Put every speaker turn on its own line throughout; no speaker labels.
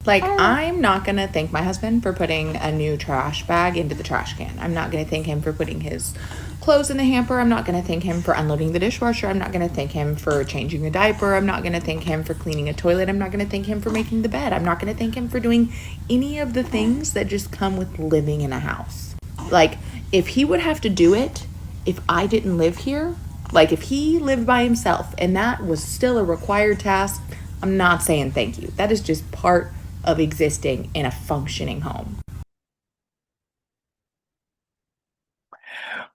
Like, I'm not going to thank my husband for putting a new trash bag into the trash can. I'm not going to thank him for putting his clothes in the hamper. I'm not going to thank him for unloading the dishwasher. I'm not going to thank him for changing a diaper. I'm not going to thank him for cleaning a toilet. I'm not going to thank him for making the bed. I'm not going to thank him for doing any of the things that just come with living in a house. Like, if he would have to do it, if I didn't live here, like if he lived by himself and that was still a required task, I'm not saying thank you. That is just part of existing in a functioning home.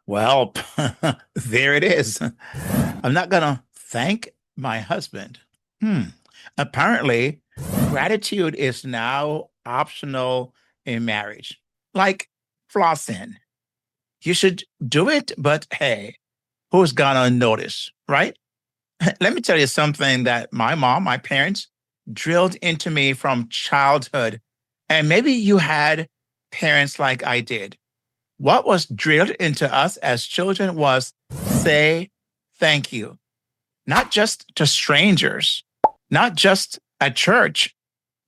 Well, there it is. I'm not gonna thank my husband. Hmm. Apparently, gratitude is now optional in marriage. Like flossing. You should do it, but hey, who's gonna notice, right? Let me tell you something that my mom, my parents drilled into me from childhood. And maybe you had parents like I did. What was drilled into us as children was say thank you, not just to strangers, not just at church,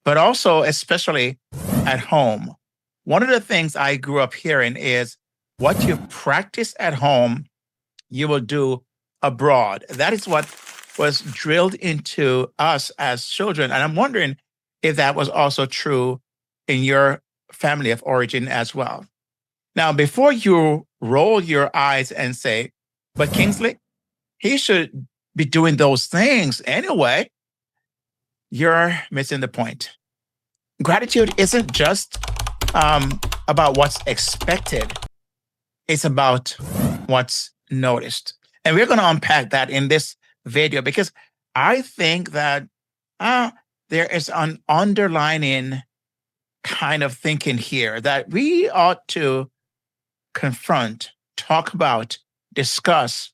but also, especially at home. One of the things I grew up hearing is what you practice at home, you will do abroad. That is what was drilled into us as children. And I'm wondering if that was also true in your family of origin as well. Now, before you roll your eyes and say, but Kingsley, he should be doing those things anyway, you're missing the point. Gratitude isn't just about what's expected, it's about what's noticed. And we're going to unpack that in this video because I think that uh, there is an underlining kind of thinking here that we ought to confront, talk about, discuss,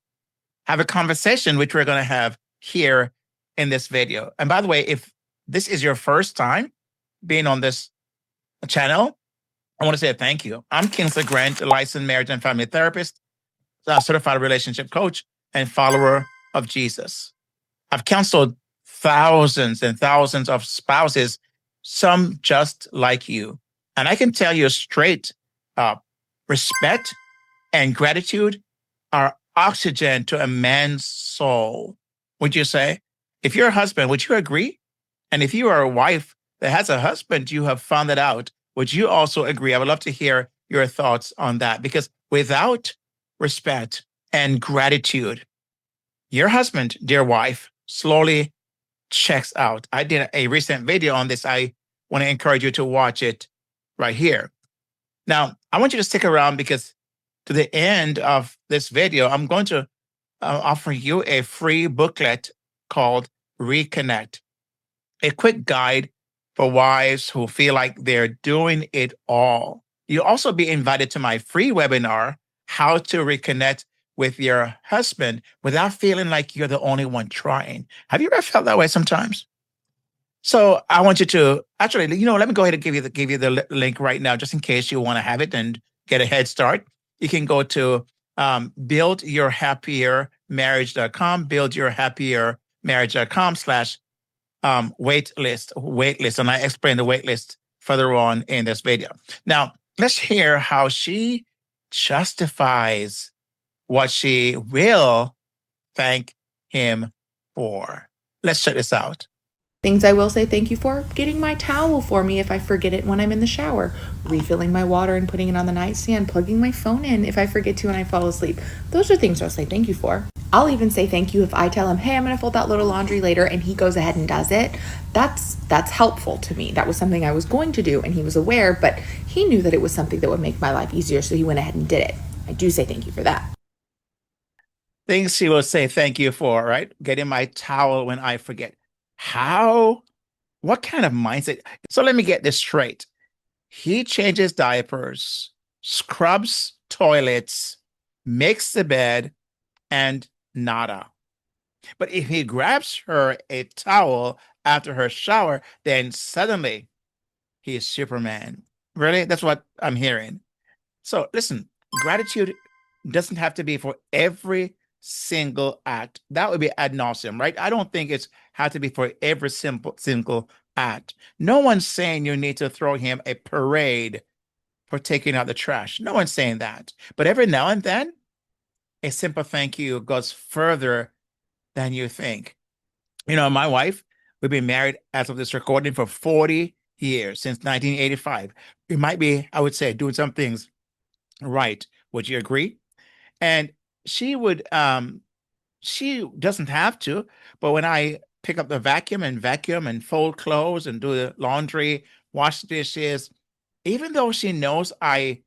have a conversation, which we're going to have here in this video. And by the way, if this is your first time being on this channel, I want to say thank you. I'm Kingsley Grant, a licensed marriage and family therapist, a certified relationship coach, and follower of Jesus. I've counseled thousands and thousands of spouses, some just like you. And I can tell you straight up, respect and gratitude are oxygen to a man's soul. Would you say? If you're a husband, would you agree? And if you are a wife that has a husband, you have found that out. Would you also agree? I would love to hear your thoughts on that because without respect and gratitude, your husband, dear wife, slowly checks out. I did a recent video on this. I want to encourage you to watch it right here. Now, I want you to stick around because to the end of this video, I'm going to offer you a free booklet called Reconnect, a quick guide for wives who feel like they're doing it all. You'll also be invited to my free webinar, How to Reconnect with Your Husband Without Feeling Like You're the Only One Trying. Have you ever felt that way sometimes? So I want you to actually, let me go ahead and give you the link right now, just in case you want to have it and get a head start. You can go to buildyourhappiermarriage.com, buildyourhappiermarriage.com/ wait list. And I explain the wait list further on in this video. Now, let's hear how she justifies what she will thank him for. Let's check this out.
Things I will say thank you for: getting my towel for me if I forget it when I'm in the shower, refilling my water and putting it on the nightstand, plugging my phone in if I forget to and I fall asleep. Those are things I'll say thank you for. I'll even say thank you if I tell him, hey, I'm going to fold that little laundry later, and he goes ahead and does it. That's helpful to me. That was something I was going to do, and he was aware, but he knew that it was something that would make my life easier, so he went ahead and did it. I do say thank you for that.
Things she will say thank you for, right? Getting my towel when I forget. How? What kind of mindset? So let me get this straight. He changes diapers, scrubs toilets, makes the bed, and nada. But if he grabs her a towel after her shower, then suddenly he is Superman. Really? That's what I'm hearing. So listen, gratitude doesn't have to be for every single act. That would be ad nauseum, right? I don't think it's had to be for every simple single act. No one's saying you need to throw him a parade for taking out the trash. No one's saying that. But every now and then, a simple thank you goes further than you think. My wife, we've been married as of this recording for 40 years, since 1985. We might be, I would say, doing some things right. Would you agree? And she would, she doesn't have to, but when I pick up the vacuum and fold clothes and do the laundry, wash the dishes, even though she knows I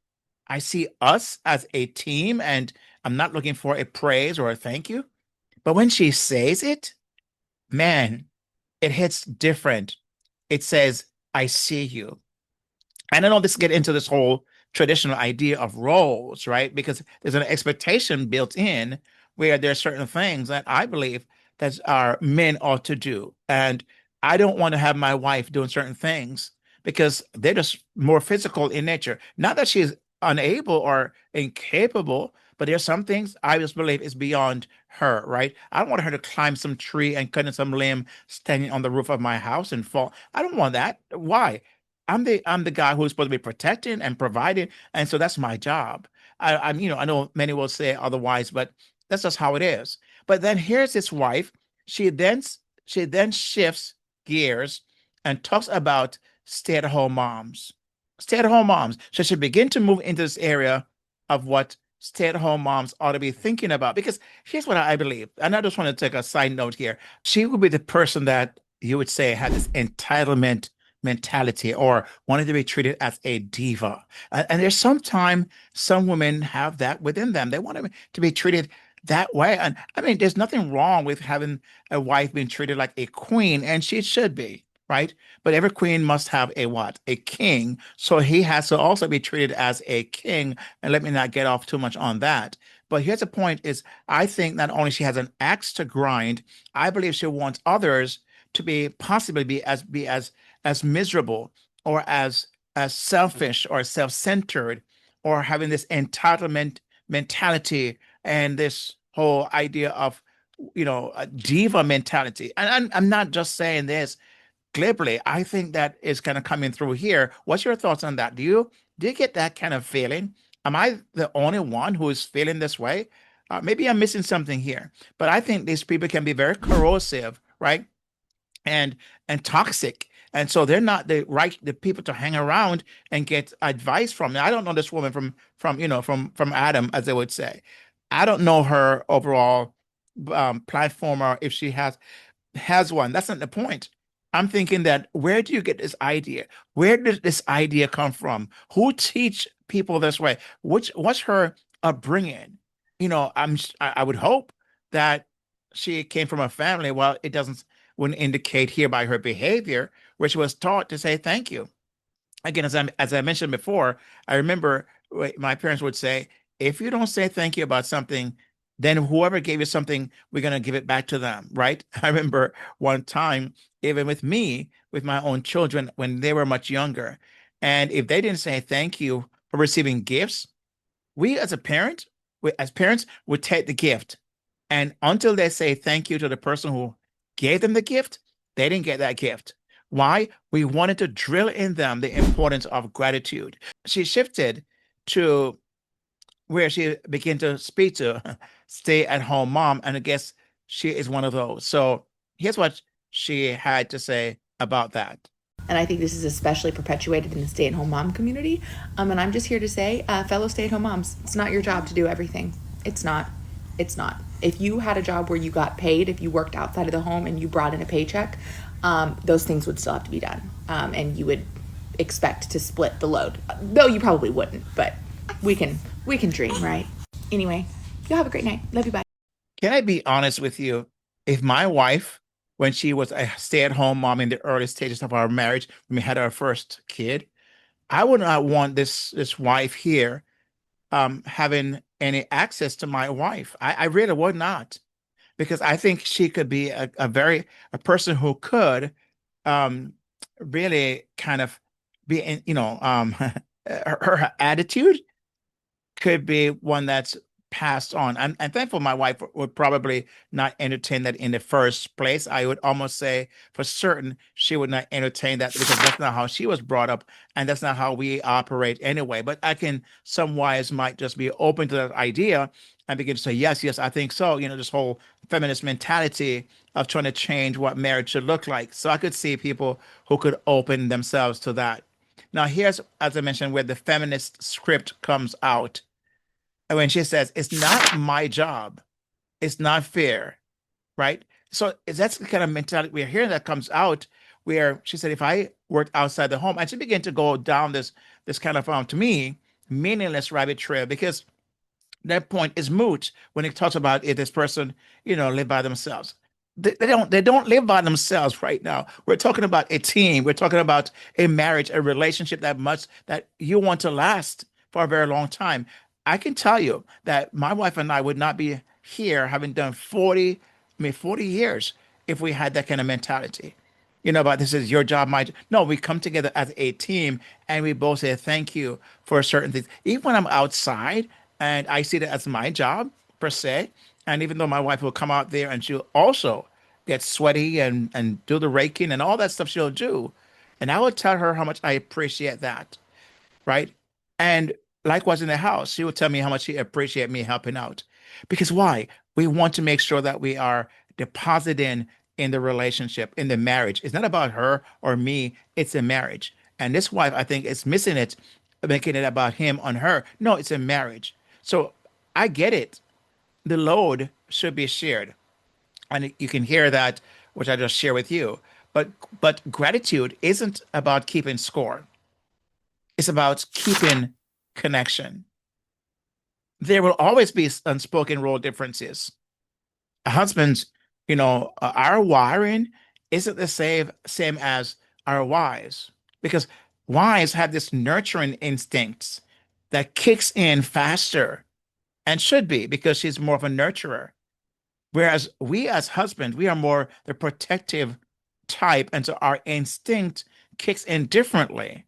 see us as a team and I'm not looking for a praise or a thank you, but when she says it, man, it hits different. It says, I see you. And I know this get into this whole traditional idea of roles, right? Because there's an expectation built in where there are certain things that I believe that our men ought to do. And I don't want to have my wife doing certain things because they're just more physical in nature. Not that she's unable or incapable, but there's some things I just believe is beyond her, right? I don't want her to climb some tree and cut in some limb standing on the roof of my house and fall. I don't want that. Why? I'm the guy who's supposed to be protecting and providing, and so that's my job. I know many will say otherwise, but that's just how it is. But then here's his wife. She then she then shifts gears and talks about stay-at-home moms. Stay-at-home moms. So she begin to move into this area of what stay-at-home moms ought to be thinking about. Because here's what I believe, and I just want to take a side note here. She would be the person that you would say had this entitlement mentality or wanted to be treated as a diva. And there's sometimes some women have that within them. They want to be treated that way. And I mean, there's nothing wrong with having a wife being treated like a queen, and she should be, right? But every queen must have a what? A king. So he has to also be treated as a king. And let me not get off too much on that. But here's the point is I think not only she has an axe to grind, I believe she wants others to be possibly be as miserable or as selfish or self-centered or having this entitlement mentality and this whole idea of a diva mentality. And I'm not just saying this glibly. I think that is kind of coming through here. What's your thoughts on that? Do you get that kind of feeling? Am I the only one who is feeling this way? Maybe I'm missing something here, but I think these people can be very corrosive, right? and and toxic. And so they're not the people to hang around and get advice from. I don't know this woman from Adam, as they would say. I don't know her overall platform or if she has one. That's not the point. I'm thinking that where do you get this idea? Where did this idea come from? Who teach people this way? What's her upbringing? I would hope that she came from a family. Well, it doesn't wouldn't indicate here by her behavior, where she was taught to say thank you. Again, as I mentioned before, I remember my parents would say, if you don't say thank you about something, then whoever gave you something, we're going to give it back to them, right? I remember one time, even with me, with my own children, when they were much younger, and if they didn't say thank you for receiving gifts, we as parents, would take the gift. And until they say thank you to the person who gave them the gift, they didn't get that gift. Why? We wanted to drill in them the importance of gratitude. She shifted to where she began to speak to stay at home mom. And I guess she is one of those. So here's what she had to say about that.
And I think this is especially perpetuated in the stay-at-home mom community. And I'm just here to say, fellow stay-at-home moms, it's not your job to do everything. It's not. It's not. If you had a job where you got paid, if you worked outside of the home and you brought in a paycheck, those things would still have to be done, and you would expect to split the load. Though you probably wouldn't, but we can dream, right? Anyway, y'all have a great night. Love you. Bye.
Can I be honest with you? If my wife, when she was a stay-at-home mom in the early stages of our marriage, when we had our first kid, I would not want this wife here having any access to my wife. I really would not, because I think she could be a person who could um, really kind of be her attitude could be one that's passed on. And thankful my wife would probably not entertain that in the first place. I would almost say for certain she would not entertain that because that's not how she was brought up and that's not how we operate anyway. But I can, some wives might just be open to that idea and begin to say, yes, yes, I think so. This whole feminist mentality of trying to change what marriage should look like. So I could see people who could open themselves to that. Now, here's, as I mentioned, where the feminist script comes out when she says, it's not my job, it's not fair, right? So that's the kind of mentality we're hearing that comes out where she said, if I worked outside the home, and she began to go down this kind of to me meaningless rabbit trail because that point is moot when it talks about if this person, live by themselves. They don't live by themselves right now. We're talking about a team. We're talking about a marriage, a relationship that you want to last for a very long time. I can tell you that my wife and I would not be here having done 40 years if we had that kind of mentality. But this is your job, my job. No, we come together as a team and we both say thank you for certain things. Even when I'm outside and I see that as my job per se, and even though my wife will come out there and she'll also get sweaty and do the raking and all that stuff she'll do, and I will tell her how much I appreciate that, right? And likewise in the house, she would tell me how much she appreciate me helping out. Because why? We want to make sure that we are depositing in the relationship, in the marriage. It's not about her or me, it's a marriage. And this wife, I think, is missing it, making it about him on her. No, it's a marriage. So I get it. The load should be shared. And you can hear that, which I just share with you. But gratitude isn't about keeping score. It's about keeping connection. There will always be unspoken role differences. Husbands, our wiring isn't the same as our wives because wives have this nurturing instincts that kicks in faster and should be because she's more of a nurturer. Whereas we as husbands, we are more the protective type, and so our instinct kicks in differently.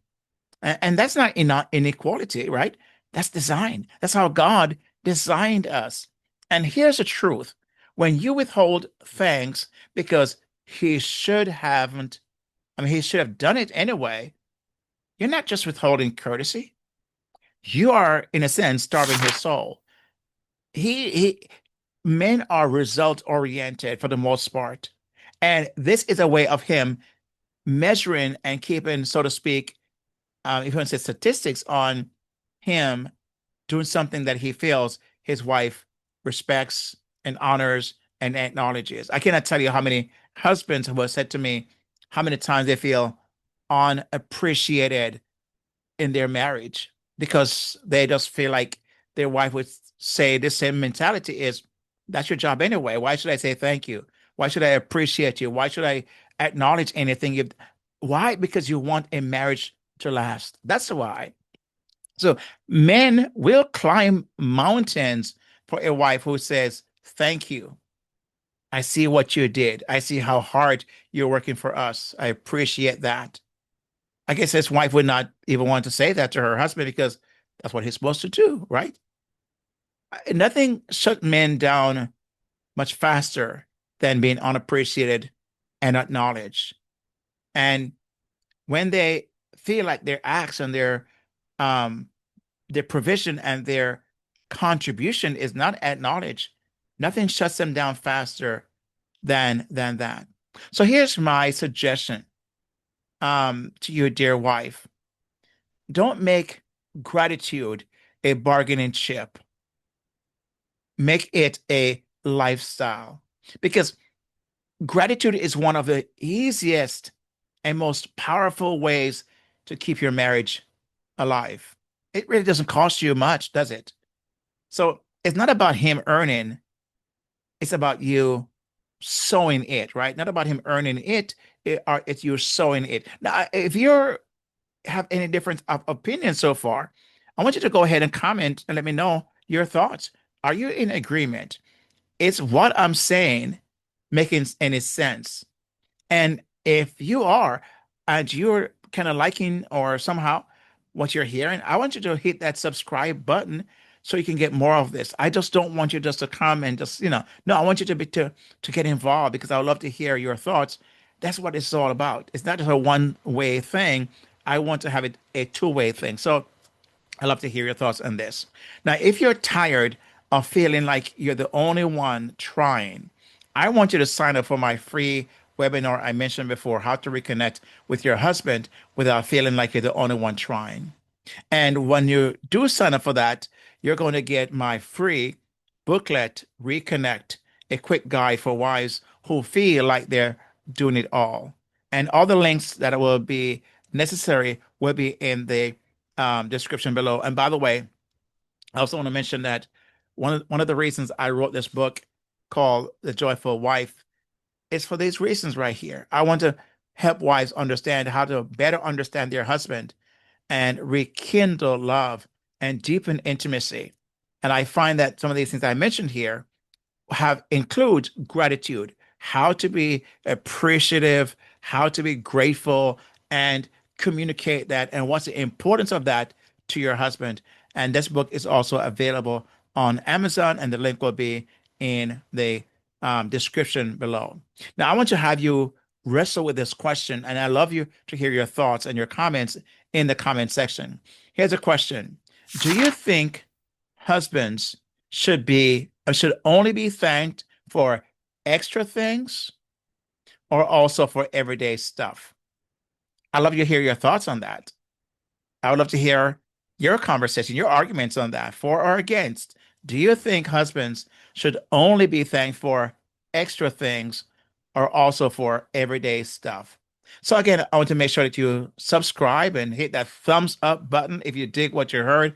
And that's not inequality, right? That's design. That's how God designed us. And here's the truth. When you withhold thanks because he should haven't, he should have done it anyway, you're not just withholding courtesy. You are, in a sense, starving his soul. He Men are result oriented for the most part. And this is a way of him measuring and keeping, so to speak, if you want to say statistics on him doing something that he feels his wife respects and honors and acknowledges. I cannot tell you how many husbands have said to me how many times they feel unappreciated in their marriage because they just feel like their wife would say the same mentality is that's your job anyway. Why should I say thank you? Why should I appreciate you? Why should I acknowledge anything you why? Because you want a marriage to last. That's why. So men will climb mountains for a wife who says, thank you. I see what you did. I see how hard you're working for us. I appreciate that. I guess his wife would not even want to say that to her husband because that's what he's supposed to do, right? Nothing shut men down much faster than being unappreciated and acknowledged. And when they feel like their acts and their provision and their contribution is not acknowledged, nothing shuts them down faster than that. So here's my suggestion to your dear wife. Don't make gratitude a bargaining chip. Make it a lifestyle because gratitude is one of the easiest and most powerful ways to keep your marriage alive. It really doesn't cost you much, does it? So it's not about him earning, it's about you sowing it, right? Not about him earning it, it's you sowing it. Now, if you have any difference of opinion so far, I want you to go ahead and comment and let me know your thoughts. Are you in agreement? Is what I'm saying making any sense? And if you are, and you're kind of liking or somehow what you're hearing, I want you to hit that subscribe button so you can get more of this. I just don't want you just to come and just, no, I want you to be to get involved because I would love to hear your thoughts. That's what it's all about. It's not just a one-way thing. I want to have it a two-way thing. So I'd love to hear your thoughts on this. Now, if you're tired of feeling like you're the only one trying, I want you to sign up for my free webinar I mentioned before, how to reconnect with your husband without feeling like you're the only one trying. And when you do sign up for that, you're going to get my free booklet, Reconnect, a quick guide for wives who feel like they're doing it all. And all the links that will be necessary will be in the description below. And by the way, I also want to mention that one of the reasons I wrote this book called The Joyful Wife is for these reasons right here. I want to help wives understand how to better understand their husband and rekindle love and deepen intimacy. And I find that some of these things I mentioned here have includes gratitude, how to be appreciative, how to be grateful, and communicate that, and what's the importance of that to your husband. And this book is also available on Amazon, and the link will be in the description below. Now, I want to have you wrestle with this question, and I love you to hear your thoughts and your comments in the comment section. Here's a question. Do you think husbands should only be thanked for extra things or also for everyday stuff? I'd love to hear your thoughts on that. I would love to hear your conversation, your arguments on that, for or against. Do you think husbands should only be thanked for extra things or also for everyday stuff? So again, I want to make sure that you subscribe and hit that thumbs up button if you dig what you heard.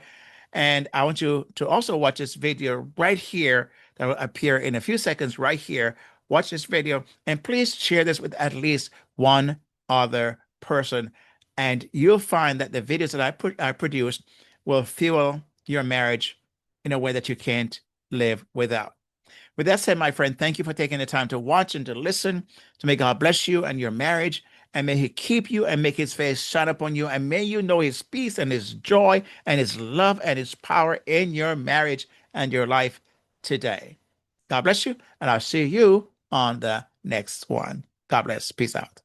And I want you to also watch this video right here that will appear in a few seconds right here. Watch this video and please share this with at least one other person. And you'll find that the videos that I produce will fuel your marriage in a way that you can't live without. With that said, my friend, thank you for taking the time to watch and to listen. To may God bless you and your marriage, and may He keep you and make His face shine upon you, and may you know His peace and His joy and His love and His power in your marriage and your life today. God bless you, and I'll see you on the next one. God bless. Peace out.